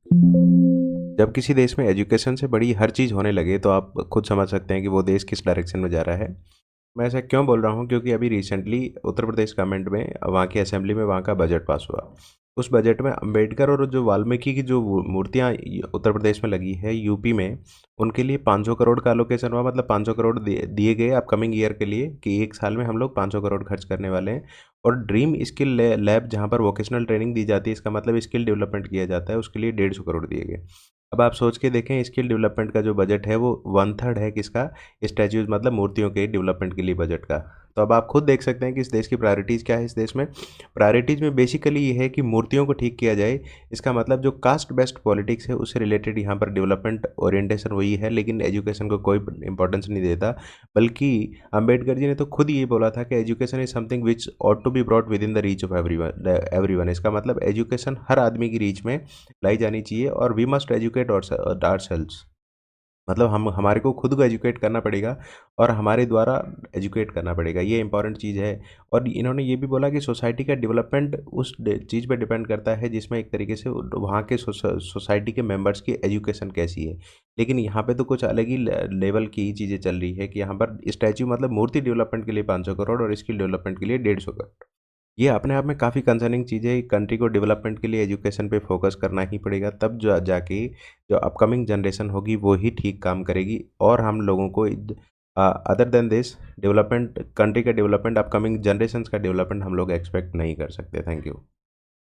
जब किसी देश में एजुकेशन से बड़ी हर चीज़ होने लगे तो आप खुद समझ सकते हैं कि वो देश किस डायरेक्शन में जा रहा है। मैं ऐसा क्यों बोल रहा हूँ, क्योंकि अभी रिसेंटली उत्तर प्रदेश गवर्नमेंट में वहाँ की असेंबली में वहाँ का बजट पास हुआ। उस बजट में अंबेडकर और जो वाल्मीकि की जो मूर्तियाँ उत्तर प्रदेश में लगी है यूपी में, उनके लिए 500 करोड़ का एलोकेशन हुआ। मतलब 500 करोड़ दिए गए अपकमिंग ईयर के लिए कि एक साल में हम लोग 500 करोड़ खर्च करने वाले हैं। और ड्रीम स्किल लैब जहाँ पर वोकेशनल ट्रेनिंग दी जाती है, इसका मतलब स्किल डेवलपमेंट किया जाता है, उसके लिए 150 करोड़ दिए गए। अब आप सोच के देखें, स्किल डेवलपमेंट का जो बजट है वो वन थर्ड है किसका, स्टैच्यूज मतलब मूर्तियों के डेवलपमेंट के लिए बजट का। तो अब आप खुद देख सकते हैं कि इस देश की प्रायोरिटीज़ क्या है। इस देश में प्रायोरिटीज़ में बेसिकली ये है कि मूर्तियों को ठीक किया जाए। इसका मतलब जो कास्ट बेस्ड पॉलिटिक्स है उससे रिलेटेड यहाँ पर डेवलपमेंट ओरिएंटेशन वही है, लेकिन एजुकेशन को कोई इंपॉर्टेंस नहीं देता। बल्कि अंबेडकर जी ने तो खुद ये बोला था कि education is something which ought to be brought within the reach of everyone. इसका मतलब एजुकेशन हर आदमी की रीच में लाई जानी चाहिए और वी मस्ट एजुकेट आवरसेल्व्स। मतलब हम हमारे को खुद को एजुकेट करना पड़ेगा और हमारे द्वारा एजुकेट करना पड़ेगा, ये इंपॉर्टेंट चीज़ है। और इन्होंने ये भी बोला कि सोसाइटी का डेवलपमेंट उस चीज़ पे डिपेंड करता है जिसमें एक तरीके से वहाँ के सोसाइटी के मेंबर्स की एजुकेशन कैसी है। लेकिन यहाँ पे तो कुछ अलग ही लेवल की चीज़ें चल रही है कि यहाँ पर स्टैचू मतलब मूर्ति डेवलपमेंट के लिए 500 करोड़ और स्किल डेवलपमेंट के लिए 150 करोड़। ये अपने आप में काफ़ी कंसर्निंग चीज़ है। कंट्री को डेवलपमेंट के लिए एजुकेशन पे फोकस करना ही पड़ेगा, तब जो जाके जो अपकमिंग जनरेशन होगी वो ही ठीक काम करेगी। और हम लोगों को other than this development, country का डेवलपमेंट, अपकमिंग जनरेशन्स का डेवलपमेंट हम लोग एक्सपेक्ट नहीं कर सकते। Thank you.